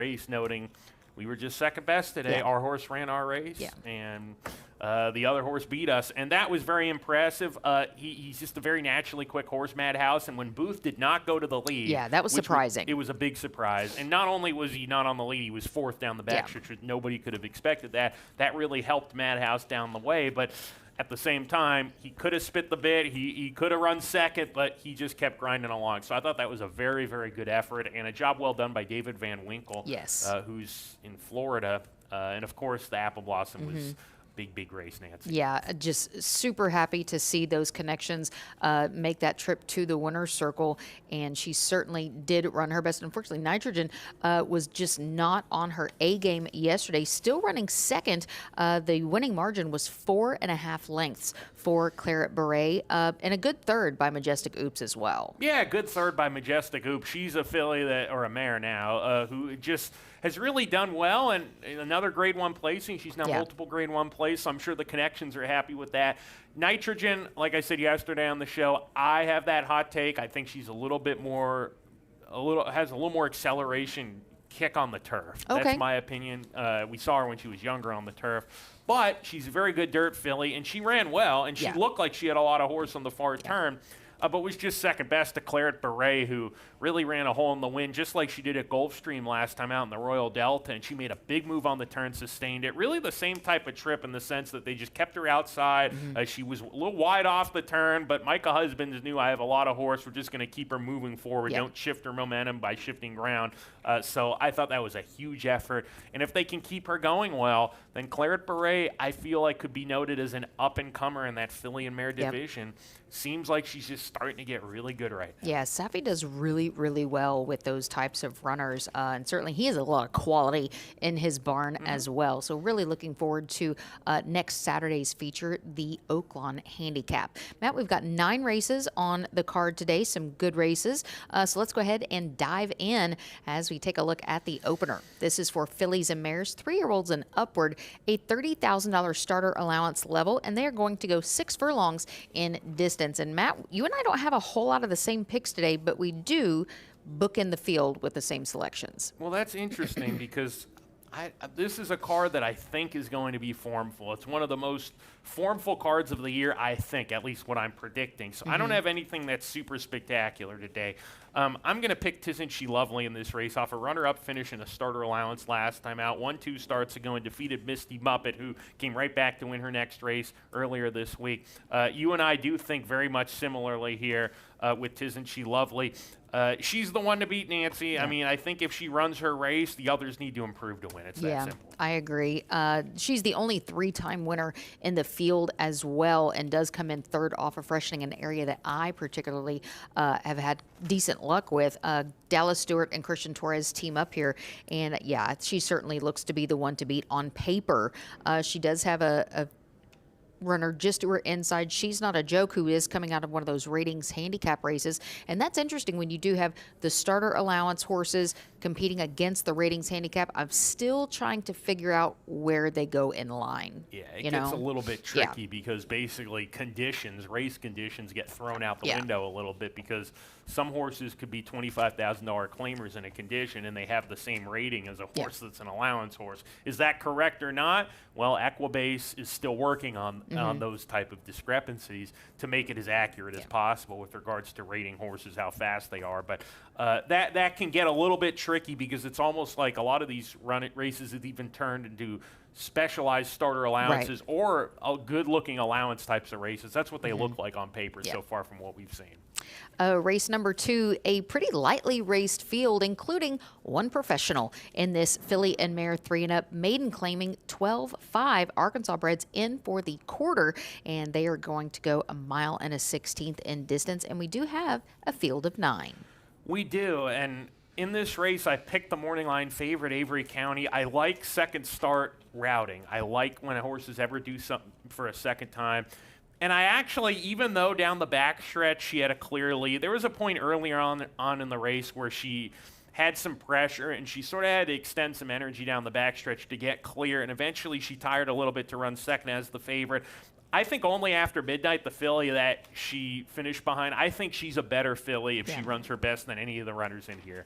race, noting we were just second best today. Yeah. Our horse ran our race, Yeah. and the other horse beat us, and that was very impressive. He's just a very naturally quick horse, Madhouse, and when Booth did not go to the lead, Yeah, that was surprising. It was a big surprise, and not only was he not on the lead, he was fourth down the backstretch. Nobody could have expected that. That really helped Madhouse down the way, but at the same time, he could have spit the bit. He could have run second, but he just kept grinding along. So I thought that was a very, very good effort and a job well done by David Van Winkle, who's in Florida. And, of course, the Apple Blossom was big race, Nancy. Yeah, just super happy to see those connections make that trip to the winner's circle, and she certainly did run her best. Unfortunately, Nitrogen was just not on her A game yesterday, still running second. The winning margin was 4.5 lengths for Claret Beret, and a good third by Majestic Oops as well. Yeah, good third by Majestic Oops. She's a filly or a mare now who just has really done well, and another grade 1 placing. She's now multiple grade 1 place, so I'm sure the connections are happy with that. Nitrogen, like I said yesterday on the show, I have that hot take. I think she's has a little more acceleration kick on the turf. Okay. That's my opinion. We saw her when she was younger on the turf. But she's a very good dirt filly, and she ran well, and she looked like she had a lot of horse on the far turn. But was just second best to Claret Beret, who really ran a hole in the wind, just like she did at Gulfstream last time out in the Royal Delta, and she made a big move on the turn, sustained it. Really the same type of trip in the sense that they just kept her outside. She was a little wide off the turn, but Micah Husbands knew I have a lot of horse. We're just going to keep her moving forward. Don't shift her momentum by shifting ground. So I thought that was a huge effort. And if they can keep her going well, then Claret Beret, I feel like, could be noted as an up-and-comer in that filly and mare division. Seems like she's just starting to get really good right now. Yeah, Safi does really well with those types of runners, and certainly he has a lot of quality in his barn as well. So really looking forward to next Saturday's feature, the Oaklawn Handicap. Matt, we've got 9 races on the card today, some good races. So let's go ahead and dive in as we take a look at the opener. This is for fillies and mares, 3-year-olds and upward, a $30,000 starter allowance level, and they are going to go 6 furlongs in distance. And Matt, you and I don't have a whole lot of the same picks today, but we do book in the field with the same selections. Well, that's interesting because this is a card that I think is going to be formful. It's one of the most formful cards of the year, I think, at least what I'm predicting. So I don't have anything that's super spectacular today. I'm going to pick Tisn't She Lovely in this race off a runner-up finish in a starter allowance last time out. 1-2 starts ago and defeated Misty Muppet, who came right back to win her next race earlier this week. You and I do think very much similarly here with Tisn't She Lovely. She's the one to beat, Nancy. I mean, I think if she runs her race, the others need to improve to win. It's that simple. I agree. She's the only 3-time winner in the field as well, and does come in third off of freshening, an area that I particularly have had decent luck with. Dallas Stewart and Christian Torres team up here, and she certainly looks to be the one to beat on paper. She does have a runner just to her inside. She's Not a Joke, who is coming out of one of those ratings handicap races. And that's interesting when you do have the starter allowance horses competing against the ratings handicap. I'm still trying to figure out where they go in line. Yeah, it gets a little bit tricky because basically race conditions get thrown out the window a little bit, because some horses could be $25,000 claimers in a condition and they have the same rating as a horse that's an allowance horse. Is that correct or not? Well, Equibase is still working on those type of discrepancies to make it as accurate as possible with regards to rating horses, how fast they are. But that can get a little bit tricky because it's almost like a lot of these races have even turned into specialized starter allowances or good-looking allowance types of races. That's what they look like on paper so far from what we've seen. Race number 2, a pretty lightly raced field, including one professional in this filly and mare 3 and up, maiden claiming 12.5. Arkansas breds in for the quarter, and they are going to go 1 1/16 miles in distance, and we do have a field of 9. We do, and in this race, I picked the morning line favorite, Avery County. I like second start routing. I like when horses ever do something for a second time. And I actually, even though down the backstretch she had a clear lead, there was a point earlier on in the race where she had some pressure and she sort of had to extend some energy down the backstretch to get clear, and eventually she tired a little bit to run second as the favorite. I think only after midnight, the filly that she finished behind, I think she's a better filly if she runs her best than any of the runners in here.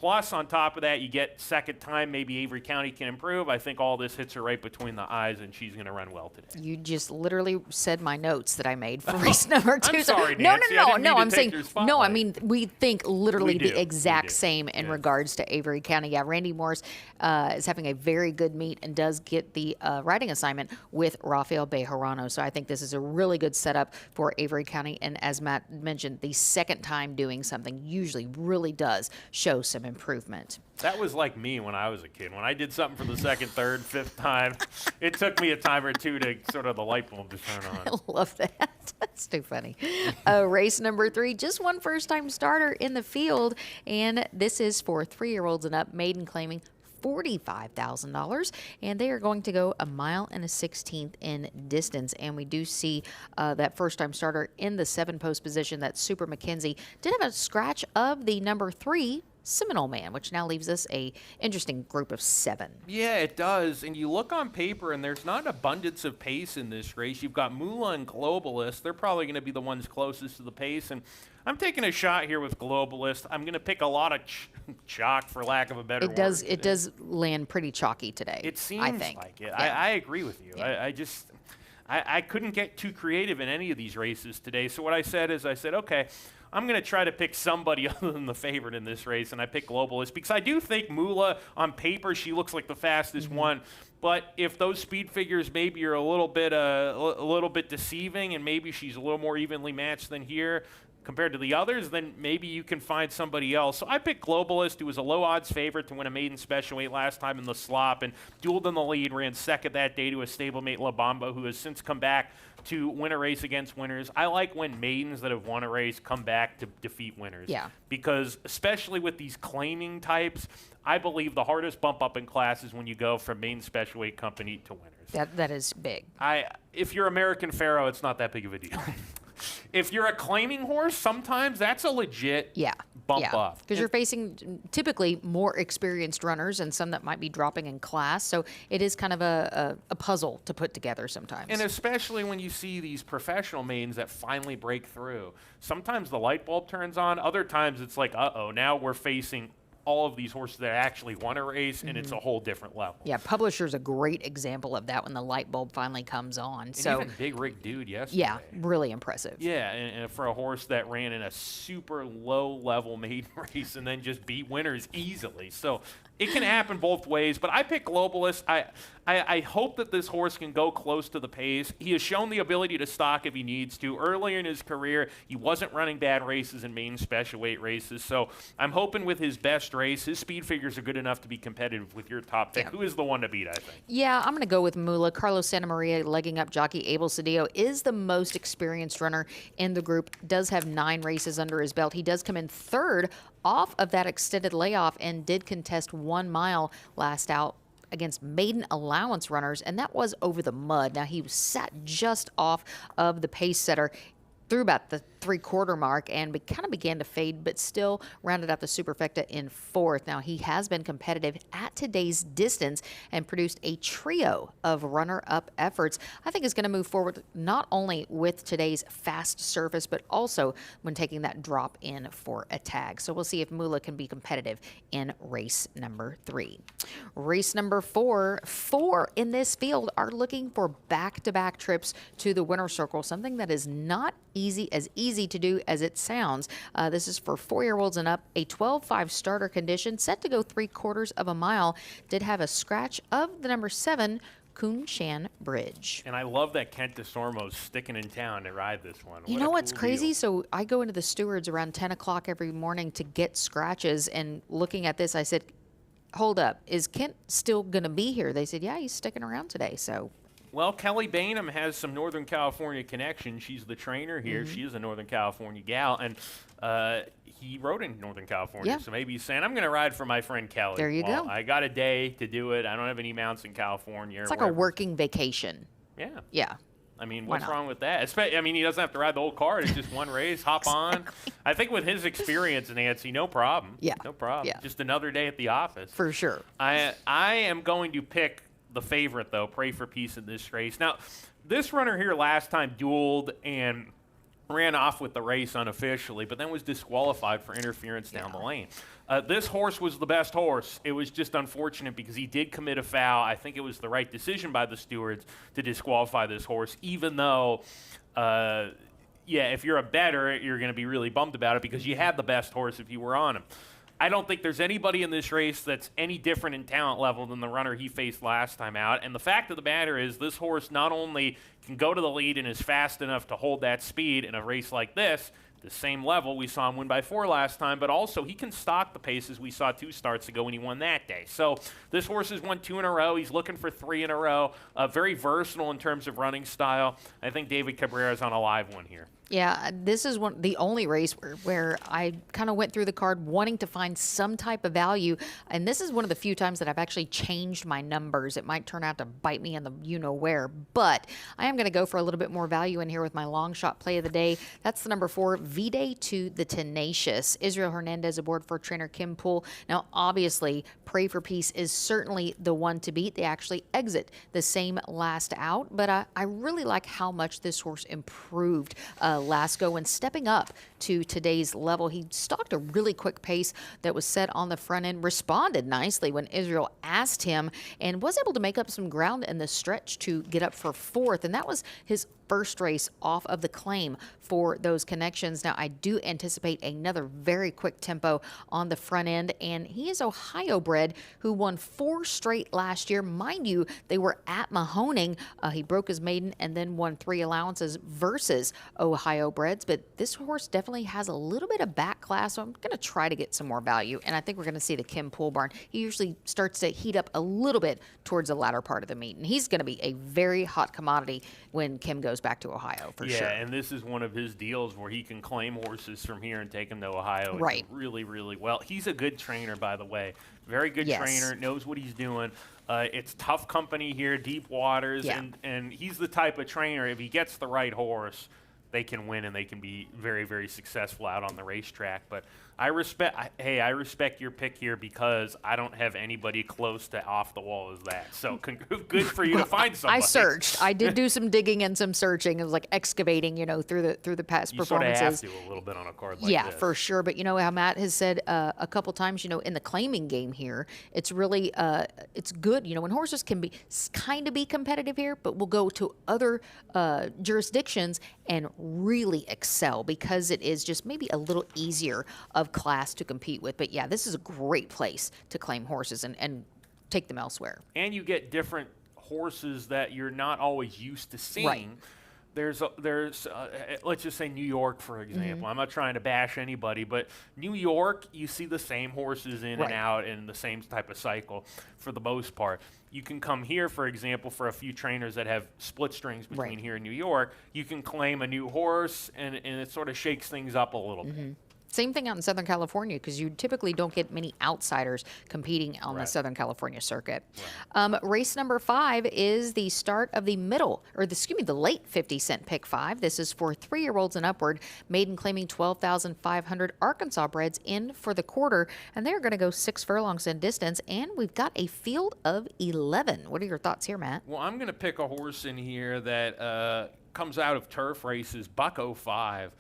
Plus, on top of that, you get second time, maybe Avery County can improve. I think all this hits her right between the eyes, and she's going to run well today. You just literally said my notes that I made for race number 2. I'm sorry, No, Nancy. I'm saying, no, I mean, we think literally We do. the exact We do. same in regards to Avery County. Yeah, Randy Morris is having a very good meet and does get the riding assignment with Rafael Bejarano. So I think this is a really good setup for Avery County. And as Matt mentioned, the second time doing something usually really does show some improvement. That was like me when I was a kid. When I did something for the second, third, fifth time, it took me a time or two to sort of the light bulb to turn on. I love that. That's too funny. Race number 3, just one first-time starter in the field, and this is for 3-year-olds and up, maiden claiming $45,000, and they are going to go 1 mile and a 16th in distance. And we do see that first-time starter in the 7-post position. That's Super McKenzie. Did have a scratch of the number 3 Seminole Man, which now leaves us a interesting group of 7. Yeah, it does. And you look on paper, and there's not an abundance of pace in this race. You've got Moolah and Globalist. They're probably going to be the ones closest to the pace. And I'm taking a shot here with Globalist. I'm going to pick a lot of chalk, for lack of a better word. It does land pretty chalky today. It seems I think. like it. Yeah. I agree with you. Yeah. I couldn't get too creative in any of these races today. So what I said is, okay, I'm going to try to pick somebody other than the favorite in this race, and I picked Globalist because I do think Moolah, on paper, she looks like the fastest one. But if those speed figures maybe are a little bit deceiving, and maybe she's a little more evenly matched than here compared to the others, then maybe you can find somebody else. So I picked Globalist, who was a low odds favorite to win a maiden special weight last time in the slop, and dueled in the lead, ran second that day to a stablemate La Bamba, who has since come back to win a race against winners. I like when maidens that have won a race come back to defeat winners. Yeah. Because especially with these claiming types, I believe the hardest bump up in class is when you go from maiden special weight company to winners. That is big. If you're American Pharaoh, it's not that big of a deal. If you're a claiming horse, sometimes that's a legit bump up. Because you're facing typically more experienced runners and some that might be dropping in class. So it is kind of a puzzle to put together sometimes. And especially when you see these professional maidens that finally break through. Sometimes the light bulb turns on. Other times it's like, now we're facing all of these horses that actually won a race, and it's a whole different level. Yeah, Publisher's a great example of that when the light bulb finally comes on. And so even Big Rig Dude yesterday. Yeah, really impressive. Yeah, and for a horse that ran in a super low-level maiden race and then just beat winners easily. So it can happen both ways, but I pick Globalist. I hope that this horse can go close to the pace. He has shown the ability to stock if he needs to. Earlier in his career, he wasn't running bad races in maiden special weight races, so I'm hoping with his best race, his speed figures are good enough to be competitive with your top pick. Who is the one to beat, I think? Yeah, I'm going to go with Moolah. Carlos Santamaria, legging up jockey Abel Cedillo, is the most experienced runner in the group, does have 9 races under his belt. He does come in 3rd off of that extended layoff and did contest 1 mile last out against maiden allowance runners, and that was over the mud. Now, he sat just off of the pace setter through about the 3/4 mark and kind of began to fade, but still rounded out the superfecta in 4th. Now, he has been competitive at today's distance and produced a trio of runner-up efforts. I think is going to move forward not only with today's fast surface, but also when taking that drop in for a tag. So we'll see if Moolah can be competitive in race number 3. Race number 4. 4 in this field are looking for back-to-back trips to the winner's circle, something that is not as easy to do as it sounds. This is for 4-year-olds and up. A 12-5 starter condition, set to go 3/4 of a mile. Did have a scratch of the number 7, Kunshan Bridge. And I love that Kent DeSormo's sticking in town to ride this one. You know what's crazy? So I go into the stewards around 10 o'clock every morning to get scratches, and looking at this, I said, hold up, is Kent still going to be here? They said, yeah, he's sticking around today. So Well, Kelly Bainham has some Northern California connection. She's the trainer here. She is a Northern California gal, and he rode in Northern California. So maybe he's saying, I'm going to ride for my friend Kelly. There you go. I got a day to do it. I don't have any mounts in California. It's like a working vacation. Yeah. Yeah. I mean, what's wrong with that? I mean, he doesn't have to ride the whole car. It's just one race, hop on. I think with his experience, Nancy, no problem. Yeah. No problem. Yeah. Just another day at the office. For sure. I am going to pick the favorite, though, Pray for Peace in this race. Now, this runner here last time dueled and ran off with the race unofficially, but then was disqualified for interference down the lane. This horse was the best horse. It was just unfortunate because he did commit a foul. I think it was the right decision by the stewards to disqualify this horse, even though, if you're a bettor, you're going to be really bummed about it because you had the best horse if you were on him. I don't think there's anybody in this race that's any different in talent level than the runner he faced last time out. And the fact of the matter is this horse not only can go to the lead and is fast enough to hold that speed in a race like this, the same level we saw him win by 4 last time, but also he can stock the paces we saw 2 starts ago when he won that day. So this horse has won 2 in a row. He's looking for 3 in a row. Very versatile in terms of running style. I think David Cabrera's on a live one here. Yeah, this is the only race where I kind of went through the card wanting to find some type of value. And this is one of the few times that I've actually changed my numbers. It might turn out to bite me in the you-know-where. But I am going to go for a little bit more value in here with my long shot play of the day. That's the number 4, V-Day to the Tenacious. Israel Hernandez aboard for trainer Kim Poole. Now, obviously, Pray for Peace is certainly the one to beat. They actually exit the same last out. But I really like how much this horse improved last go and stepping up to today's level. He stalked a really quick pace that was set on the front end, responded nicely when Israel asked him, and was able to make up some ground in the stretch to get up for 4th. And that was his first race off of the claim for those connections. Now, I do anticipate another very quick tempo on the front end, and he is Ohio bred who won 4 straight last year. Mind you, they were at Mahoning. He broke his maiden and then won 3 allowances versus Ohio breds, but this horse definitely has a little bit of back class, so I'm going to try to get some more value, and I think we're going to see the Kim Poole barn. He usually starts to heat up a little bit towards the latter part of the meet, and he's going to be a very hot commodity when Kim goes back to Ohio for sure. Yeah, and this is one of his deals where he can claim horses from here and take them to Ohio. Right. Really, really well. He's a good trainer, by the way. Very good trainer, knows what he's doing. It's tough company here, deep waters, and he's the type of trainer, if he gets the right horse, they can win and they can be very, very successful out on the racetrack. But I respect your pick here because I don't have anybody close to off the wall as that. So good for you to find somebody. I searched. I did do some digging and some searching. It was like excavating, through the past performances. You sort of have to a little bit on a card like this. Yeah, for sure. But how Matt has said a couple times, in the claiming game here, it's really it's good. When horses can be kind of be competitive here, but will go to other jurisdictions and really excel because it is just maybe a little easier of class to compete with. But yeah, this is a great place to claim horses and take them elsewhere. And you get different horses that you're not always used to seeing. Right. There's let's just say New York, for example. I'm not trying to bash anybody, but New York, you see the same horses in and out in the same type of cycle for the most part. You can come here, for example, for a few trainers that have split strings between here and New York. You can claim a new horse, and it sort of shakes things up a little bit. Same thing out in Southern California because you typically don't get many outsiders competing on the Southern California circuit. Race number 5 is the start of the the late 50-cent pick 5. This is for 3-year-olds and upward. Maiden claiming 12,500 Arkansas breds in for the quarter, and they're going to go 6 furlongs in distance, and we've got a field of 11. What are your thoughts here, Matt? Well, I'm going to pick a horse in here that comes out of turf races, Buck 05.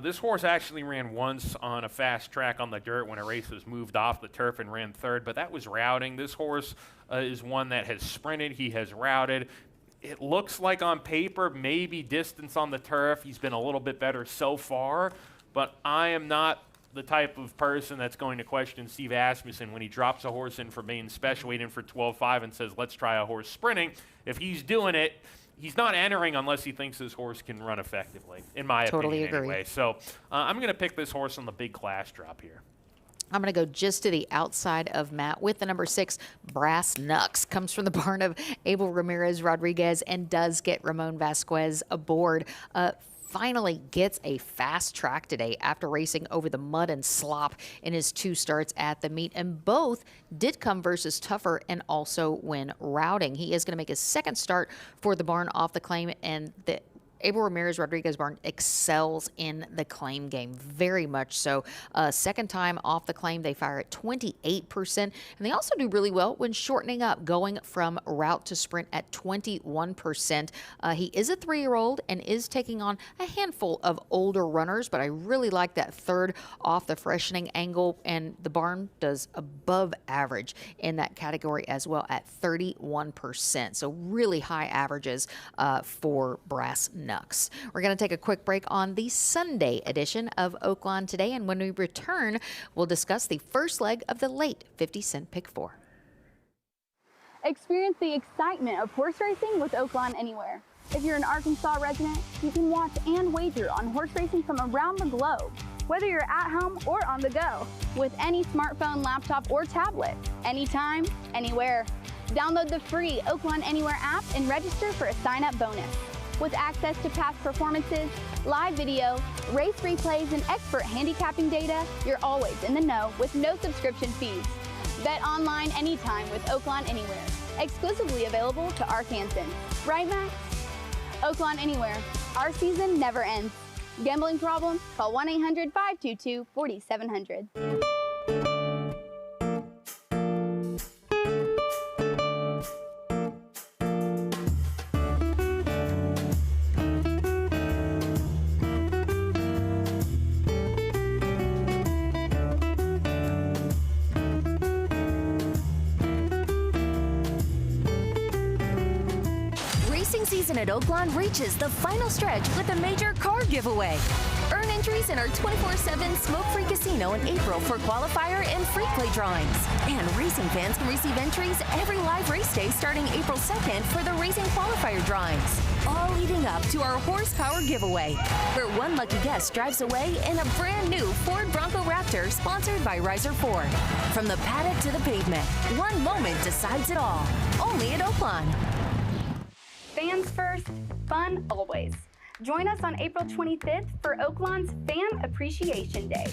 This horse actually ran once on a fast track on the dirt when a race was moved off the turf and ran 3rd, but that was routing. This horse is one that has sprinted. He has routed. It looks like on paper, maybe distance on the turf. He's been a little bit better so far, but I am not the type of person that's going to question Steve Asmussen when he drops a horse in for main special weight in for 12.5 and says, let's try a horse sprinting. If he's doing it, he's not entering unless he thinks his horse can run effectively, in my opinion anyway. So I'm going to pick this horse on the big class drop here. I'm going to go just to the outside of Matt with the number 6, Brass Knucks. Comes from the barn of Abel Ramirez Rodriguez and does get Ramon Vasquez aboard. Finally gets a fast track today after racing over the mud and slop in his 2 starts at the meet, and both did come versus tougher and also win routing. He is going to make his 2nd start for the barn off the claim, and Abel Ramirez Rodriguez barn excels in the claim game, very much so. Second time off the claim, they fire at 28%. And they also do really well when shortening up, going from route to sprint at 21%. He is a 3-year-old and is taking on a handful of older runners, but I really like that third off the freshening angle, and the barn does above average in that category as well at 31%. So really high averages for Brass Knucks. We're going to take a quick break on the Sunday edition of Oaklawn Today, and when we return, we'll discuss the first leg of the late 50-cent Pick 4. Experience the excitement of horse racing with Oaklawn Anywhere. If you're an Arkansas resident, you can watch and wager on horse racing from around the globe, whether you're at home or on the go, with any smartphone, laptop, or tablet, anytime, anywhere. Download the free Oaklawn Anywhere app and register for a sign-up bonus. With access to past performances, live video, race replays, and expert handicapping data, you're always in the know with no subscription fees. Bet online anytime with Oaklawn Anywhere. Exclusively available to Arkansans. Right, Max? Oaklawn Anywhere. Our season never ends. Gambling problem? Call 1-800-522-4700. Season at Oaklawn reaches the final stretch with a major car giveaway. Earn entries in our 24/7 smoke-free casino in April for qualifier and free play drawings. And racing fans can receive entries every live race day starting April 2nd for the racing qualifier drawings. All leading up to our horsepower giveaway, where one lucky guest drives away in a brand new Ford Bronco Raptor sponsored by Riser Ford. From the paddock to the pavement, one moment decides it all. Only at Oaklawn. Fans first, fun always. Join us on April 25th for Oaklawn's Fan Appreciation Day.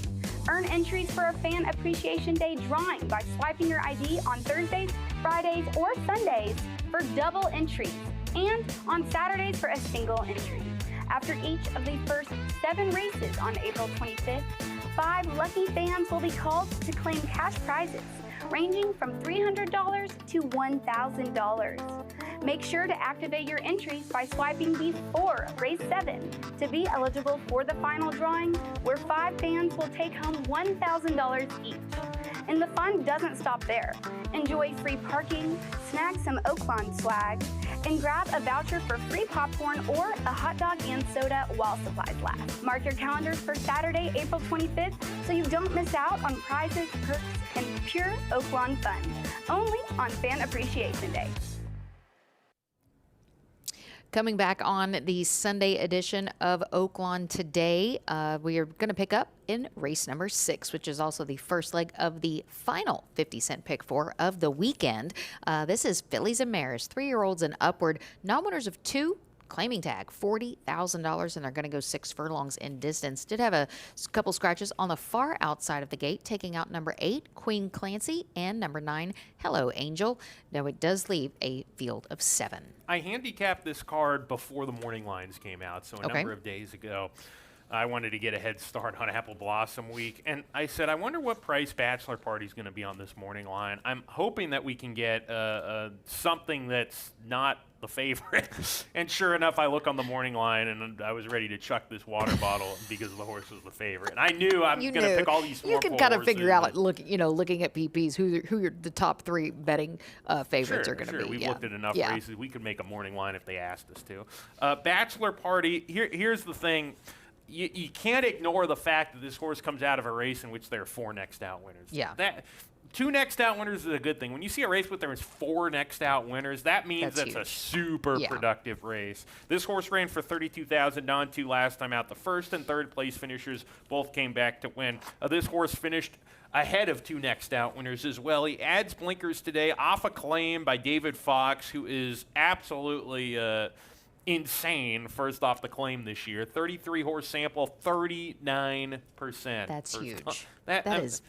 Earn entries for a Fan Appreciation Day drawing by swiping your ID on Thursdays, Fridays, or Sundays for double entries, and on Saturdays for a single entry. After each of the first 7 races on April 25th, 5 lucky fans will be called to claim cash prizes ranging from $300 to $1,000. Make sure to activate your entries by swiping before race 7 to be eligible for the final drawing, where 5 fans will take home $1,000 each. And the fun doesn't stop there. Enjoy free parking, snag some Oaklawn swag, and grab a voucher for free popcorn or a hot dog and soda while supplies last. Mark your calendars for Saturday, April 25th, so you don't miss out on prizes, perks, and pure Oaklawn fun. Only on Fan Appreciation Day. Coming back on the Sunday edition of Oaklawn Today, we are going to pick up in race number 6, which is also the first leg of the final 50-cent Pick 4 of the weekend. This is fillies and mares, 3-year-olds and upward, non-winners of 2. Claiming tag $40,000, and they're going to go 6 furlongs in distance. Did have a couple scratches on the far outside of the gate, taking out number 8, Queen Clancy, and number 9, Hello Angel. Now it does leave a field of 7. I handicapped this card before the morning lines came out, so a number of days ago. I wanted to get a head start on Apple Blossom Week, and I said, I wonder what price Bachelor Party is going to be on this morning line. I'm hoping that we can get something that's not the favorite. And sure enough, I look on the morning line, and I was ready to chuck this water bottle because the horse was the favorite. And I knew I'm going to pick all these small horses. You can kind of figure out, looking at PPs, who your the top 3 betting favorites are going to be. We've looked at enough races. We could make a morning line if they asked us to. Bachelor Party, here's the thing. You can't ignore the fact that this horse comes out of a race in which there are 4 next out winners. Yeah. 2 next out winners is a good thing. When you see a race with there is 4 next out winners, that means that's a super productive race. This horse ran for $32,000 on 2 last time out. The first and third place finishers both came back to win. This horse finished ahead of 2 next out winners as well. He adds blinkers today off a claim by David Fox, who is absolutely insane first off the claim this year. 33 horse sample, 39%. That's huge. That is.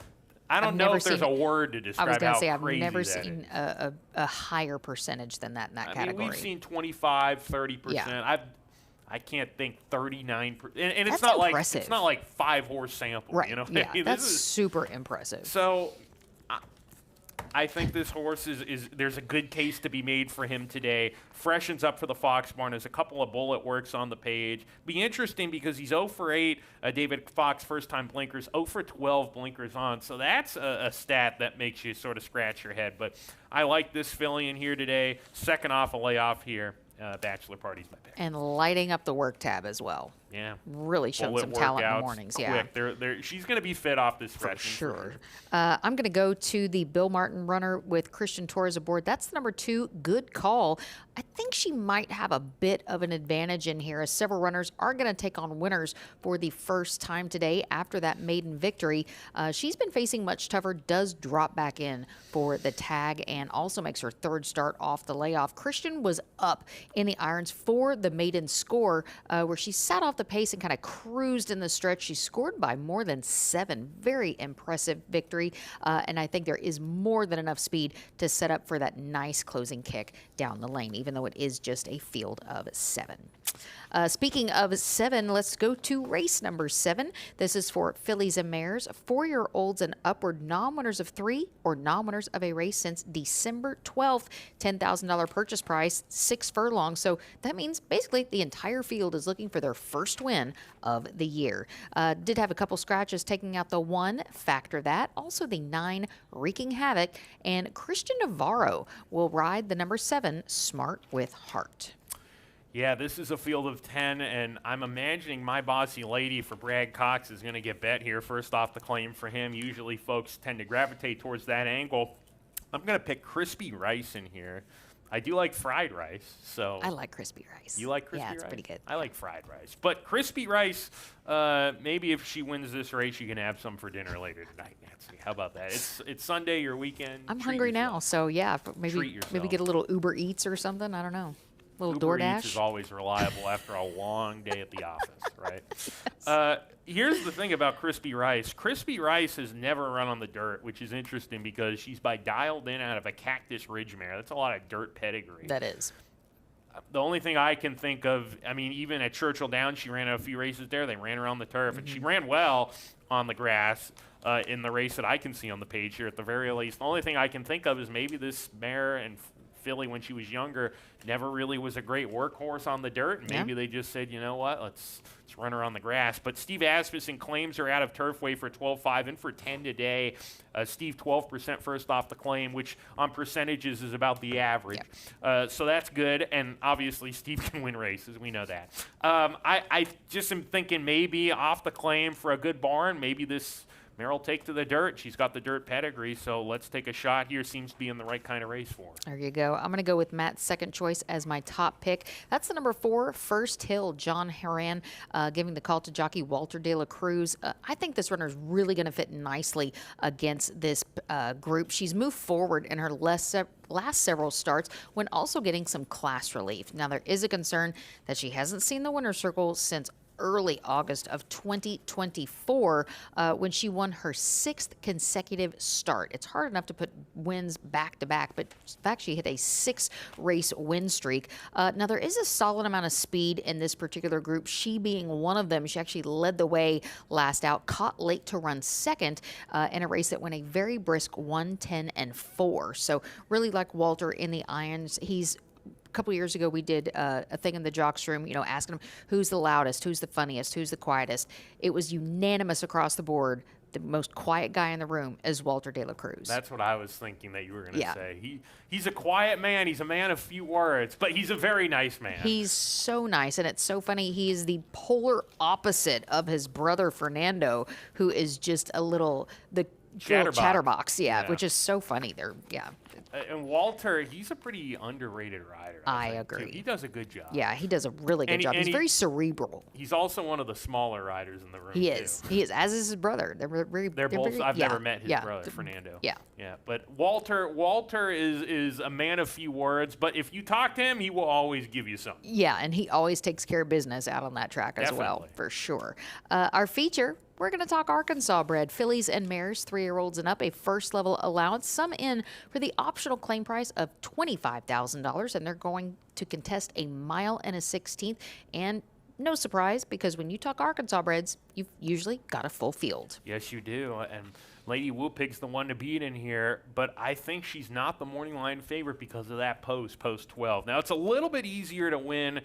I don't know if there's a word to describe how crazy that is. I've never seen a higher percentage than that in that category. We've seen 25, 30%. I can't think 39%. And it's That's not impressive. like it's not like 5-horse sample. Right. You know? Yeah, This that's is- super impressive. So I think this horse is there's a good case to be made for him today. Freshens up for the Fox barn. There's a couple of bullet works on the page. Be interesting because he's 0 for 8. David Fox first time blinkers, 0 for 12 blinkers on. So that's a stat that makes you sort of scratch your head. But I like this filly in here today. Second off a layoff here. Bachelor Party's my pick. And lighting up the work tab as well. Yeah. Really showing Bullet some talent in the workouts, mornings. quick. Yeah. She's going to be fit off this For freshman. sure. I'm going to go to the Bill Martin runner with Christian Torres aboard. That's the number 2. Good call. I think she might have a bit of an advantage in here as several runners are going to take on winners for the first time today after that maiden victory. She's been facing much tougher, does drop back in for the tag and also makes her third start off the layoff. Christian was up in the irons for the maiden score where she sat off the pace and kind of cruised in the stretch. She scored by more than 7. Very impressive victory. And I think there is more than enough speed to set up for that nice closing kick down the lane, even though it is just a field of 7. Speaking of 7, let's go to race number 7. This is for fillies and mares, 4-year-olds and upward, non-winners of 3 or non-winners of a race since December 12th. $10,000 purchase price, 6 furlongs. So that means basically the entire field is looking for their first win of the year. Did have a couple scratches taking out the 1, factor that. Also the 9, wreaking havoc. And Christian Navarro will ride the number 7, Smart with Heart. Yeah, this is a field of 10, and I'm imagining My Bossy Lady for Brad Cox is going to get bet here. First off, the claim for him. Usually folks tend to gravitate towards that angle. I'm going to pick Crispy Rice in here. I do like fried rice, so... I like crispy rice. You like crispy rice? Yeah, it's pretty good. I like fried rice. But crispy rice, maybe if she wins this race, you can have some for dinner later tonight, Nancy. How about that? It's Sunday, your weekend. I'm Treat hungry now, yourself. so yeah, Treat maybe yourself. get a little Uber Eats or something. I don't know. A little Uber DoorDash. Eats is always reliable after a long day at the office, right? Here's the thing about Crispy Rice. Crispy Rice has never run on the dirt, which is interesting because she's dialed in out of a Cactus Ridge mare. That's a lot of dirt pedigree. That is. The only thing I can think of, I mean, even at Churchill Downs, she ran a few races there. They ran around the turf, and she ran well on the grass in the race that I can see on the page here at the very least. The only thing I can think of is maybe this mare and filly when she was younger never really was a great workhorse on the dirt, and maybe they just said, you know what, let's run her on the grass. But Steve Asmussen claims her out of Turfway for 12.5 and for 10 today. Steve 12% first off the claim, which on percentages is about the average. So that's good, and obviously Steve can win races. We know that. I just am thinking maybe off the claim for a good barn, maybe this mare will take to the dirt. She's got the dirt pedigree, so let's take a shot here. Seems to be in the right kind of race for her. There you go. I'm going to go with Matt's second choice as my top pick. That's the number 4, First Hill, John Haran, giving the call to jockey Walter De La Cruz. I think this runner is really going to fit nicely against this group. She's moved forward in her last several starts when also getting some class relief. Now, there is a concern that she hasn't seen the winner's circle since early August of 2024 when she won her 6th consecutive start. It's hard enough to put wins back to back, but in fact, she hit a 6-race win streak. Now, there is a solid amount of speed in this particular group, she being one of them. She actually led the way last out, caught late to run second in a race that went a very brisk 1:10.4. So really like Walter in the irons. He's a couple years ago, we did a thing in the jocks room, asking them who's the loudest, who's the funniest, who's the quietest. It was unanimous across the board. The most quiet guy in the room is Walter De La Cruz. That's what I was thinking that you were going to say. He's a quiet man. He's a man of few words, but he's a very nice man. He's so nice, and it's so funny. He is the polar opposite of his brother Fernando, who is just a little chatterbox, which is so funny. And Walter, he's a pretty underrated rider. I think, agree. too. He does a good job. Yeah, he does a really good job. He's very cerebral. He's also one of the smaller riders in the room. He is, as is his brother. They're both. I've never met his brother, Fernando. Yeah. But Walter is a man of few words. But if you talk to him, he will always give you something. Yeah, and he always takes care of business out on that track as well, for sure. Our feature. We're going to talk Arkansas bred, fillies and mares, 3-year-olds and up, a first-level allowance, some in for the optional claim price of $25,000, and they're going to contest a 1 1/16 and no surprise, because when you talk Arkansas breds, you've usually got a full field. Yes, you do. And Lady Whoopig's the one to beat in here, but I think she's not the morning line favorite because of that post 12. Now, it's a little bit easier to win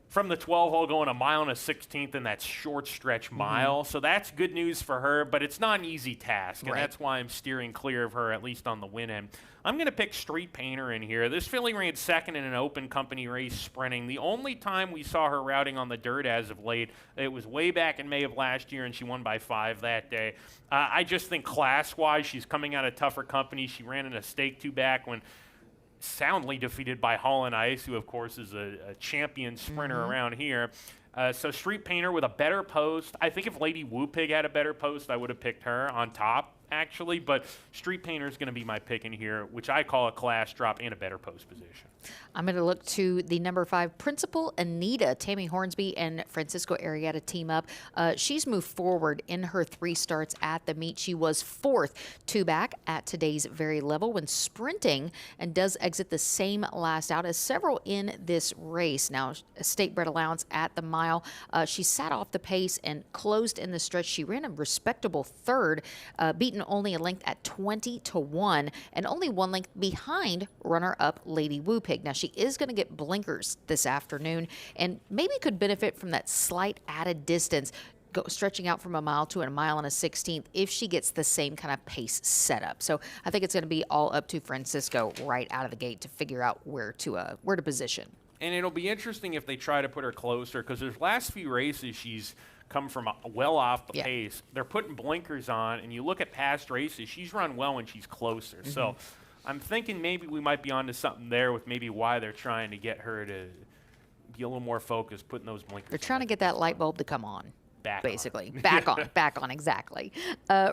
from the 12 hole going a mile and a 16th in that short stretch mile. So that's good news for her, but it's not an easy task, and that's why I'm steering clear of her, at least on the win end. I'm going to pick Street Painter in here. This filly ran second in an open company race sprinting. The only time we saw her routing on the dirt as of late, it was way back in May of last year, and she won by 5 that day. I just think class-wise, she's coming out of tougher company. She ran in a stake 2 back when soundly defeated by Hall and Ice, who, of course, is a champion sprinter around here. So Street Painter with a better post. I think if Lady Whoopig had a better post, I would have picked her on top, actually. But Street Painter is going to be my pick in here, which I call a class drop and a better post position. I'm going to look to the number 5 Principal Anita. Tammy Hornsby and Francisco Arrieta team up. She's moved forward in her 3 starts at the meet. She was 4th 2 back at today's very level when sprinting, and does exit the same last out as several in this race. Now, a state bred allowance at the mile. She sat off the pace and closed in the stretch. She ran a respectable 3rd, beaten only a length at 20-1, and only 1 length behind runner-up Lady Whoopig. Now, she is going to get blinkers this afternoon and maybe could benefit from that slight added distance, stretching out from a mile to a mile and a 16th if she gets the same kind of pace setup. So I think it's going to be all up to Francisco right out of the gate to figure out where to position. And it'll be interesting if they try to put her closer, because there's last few races she's come from well off the pace. They're putting blinkers on, and you look at past races, she's run well when she's closer. So I'm thinking maybe we might be onto something there with maybe why they're trying to get her to be a little more focused, putting those blinkers. They're trying to get that light bulb to come on. Back basically. on. Back on, exactly.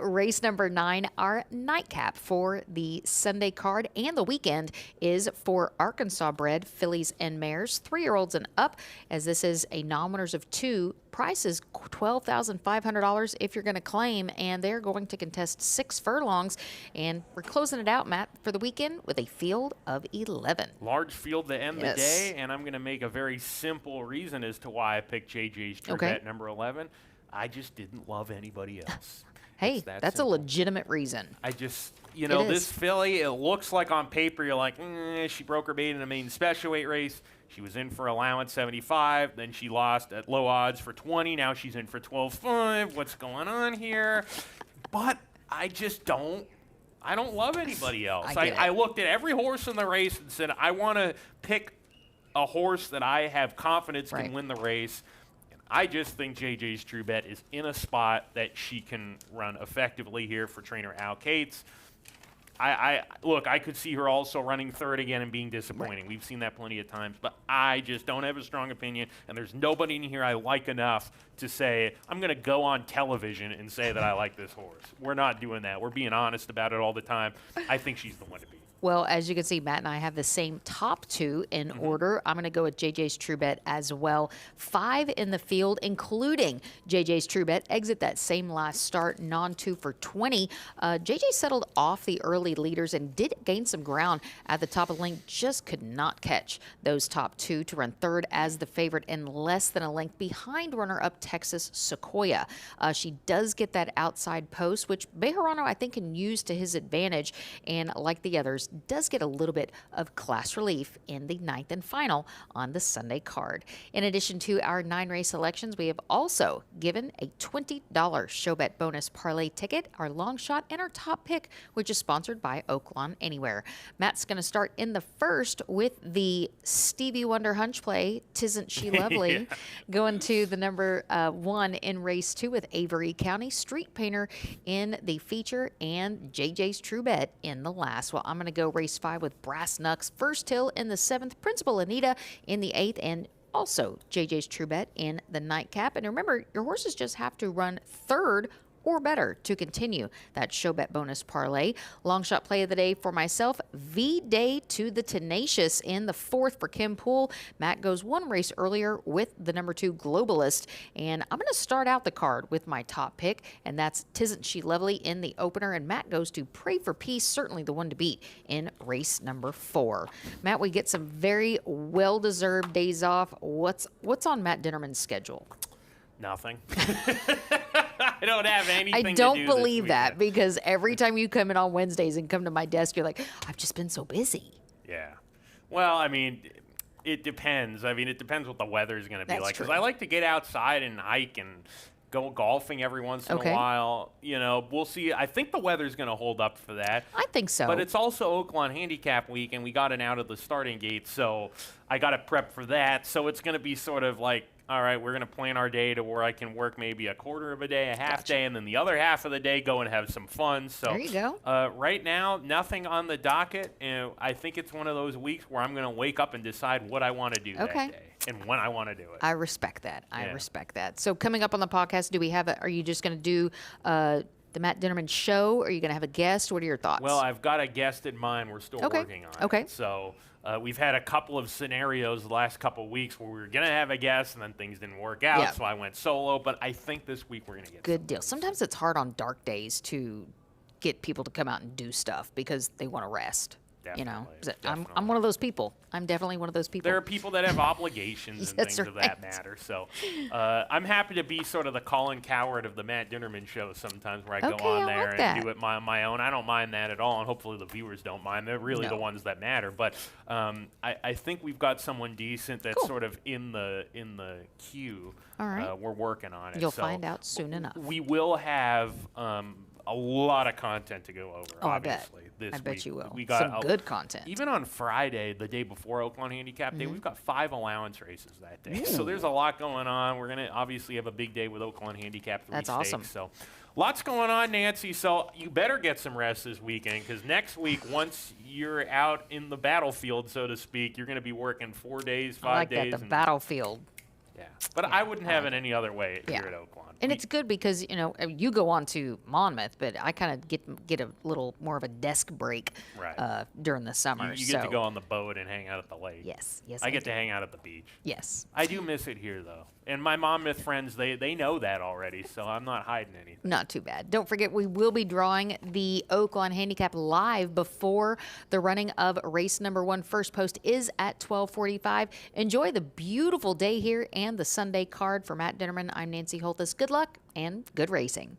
Race number 9, our nightcap for the Sunday card and the weekend is for Arkansas bred fillies and mares, 3-year-olds and up, as this is a non-winners of 2. Price is $12,500 if you're going to claim, and they're going to contest 6 furlongs. And we're closing it out, Matt, for the weekend with a field of 11. Large field to end the day, and I'm going to make a very simple reason as to why I picked JJ's True Bet number 11. I just didn't love anybody else. Hey, that's a legitimate reason. I just, this filly, it looks like on paper you're like, she broke her bait in a main special weight race. She was in for allowance 75, then she lost at low odds for 20. Now she's in for 12.5. What's going on here? But I just don't love anybody else. I looked at every horse in the race and said, I want to pick a horse that I have confidence can win the race. I just think JJ's True Bet is in a spot that she can run effectively here for trainer Al Cates. Look, I could see her also running 3rd again and being disappointing. We've seen that plenty of times, but I just don't have a strong opinion, and there's nobody in here I like enough to say, I'm going to go on television and say that I like this horse. We're not doing that. We're being honest about it all the time. I think she's the one to beat. Well, as you can see, Matt and I have the same top 2 in order. I'm going to go with JJ's True Bet as well. 5 in the field, including JJ's True Bet. Exit that same last start, non-2 for 20. JJ settled off the early leaders and did gain some ground at the top of the lane. Just could not catch those top 2 to run 3rd as the favorite and less than a length behind runner-up Texas Sequoia. She does get that outside post, which Bejarano, I think, can use to his advantage. And like the others, does get a little bit of class relief in the 9th and final on the Sunday card. In addition to our 9 race selections, we have also given a $20 show bet bonus parlay ticket, our long shot, and our top pick, which is sponsored by Oaklawn Anywhere. Matt's going to start in the first with the Stevie Wonder hunch play, Tisn't She Lovely, going to the number 1 in race 2 with Avery County, Street Painter in the feature, and JJ's True Bet in the last. Well, I'm going to go race 5 with Brass Knucks, First Hill in the 7th, Principal Anita in the 8th, and also JJ's True Bet in the nightcap. And remember, your horses just have to run 3rd or better to continue that show bet bonus parlay. Long shot play of the day for myself, V-Day to the Tenacious in the 4th for Kim Poole. Matt goes one race earlier with the number 2 Globalist, and I'm going to start out the card with my top pick, and that's Tisn't She Lovely in the opener, and Matt goes to Pray for Peace, certainly the one to beat in race number 4. Matt, we get some very well-deserved days off. What's on Matt Dinnerman's schedule? Nothing. I don't have anything I to don't do believe this that, weekend. because every time you come in on Wednesdays and come to my desk, you're like, I've just been so busy. Yeah. Well, I mean, it depends. I mean, it depends what the weather's going to be That's like. Because true. I like to get outside and hike and go golfing every once in Okay. a while. You know, we'll see. I think the weather's going to hold up for that. I think so. But it's also Oaklawn Handicap Week, and we got an out of the starting gate, so I got to prep for that. So it's going to be sort of like, all right, we're going to plan our day to where I can work maybe a quarter of a day, a half day, and then the other half of the day go and have some fun. So There you go. Right now, nothing on the docket. And I think it's one of those weeks where I'm going to wake up and decide what I want to do Okay. that day and when I want to do it. I respect that. I Yeah. respect that. So coming up on the podcast, are you just going to do the Matt Dinnerman show? Or are you going to have a guest? What are your thoughts? Well, I've got a guest in mind. We're still Okay. working on Okay. it. So we've had a couple of scenarios the last couple of weeks where we were going to have a guest and then things didn't work out. Yeah. So I went solo. But I think this week we're going to get Good deal. Sometimes it's hard on dark days to get people to come out and do stuff because they want to rest. You know, Definitely, I'm one of those people. I'm definitely one of those people. There are people that have obligations and That's things of that right. matter. So I'm happy to be sort of the Colin Coward of the Matt Dinnerman show sometimes, where I go Okay, on I there like and that. do it on my own. I don't mind that at all, and hopefully the viewers don't mind. They're really No. the ones that matter. But I think we've got someone decent that's Cool. sort of in the queue. All right. We're working on it. You'll So find out soon enough. We will have a lot of content to go over, Oh, I bet. obviously, this I bet week. you will. We got Some good content. Even on Friday, the day before Oaklawn Handicap Mm-hmm. Day, we've got 5 allowance races that day. So there's a lot going on. We're going to obviously have a big day with Oaklawn Handicap 3 That's stakes. awesome. So lots going on, Nancy. So you better get some rest this weekend, because next week, once you're out in the battlefield, so to speak, you're going to be working 4 days, 5 I like days. that, the and- battlefield. Yeah. But I wouldn't have it any other way Yeah. here at Oaklawn. And it's good because, you go on to Monmouth, but I kind of get a little more of a desk break Right. during the summer. You get to go on the boat and hang out at the lake. Yes, I get do. to hang out at the beach. Yes. I do miss it here, though. And my Monmouth friends, they know that already, so I'm not hiding anything. Not too bad. Don't forget, we will be drawing the Oaklawn Handicap live before the running of race number 1. First post is at 12:45. Enjoy the beautiful day here and the Sunday card. For Matt Dinnerman, I'm Nancy Holthus. Good luck and good racing.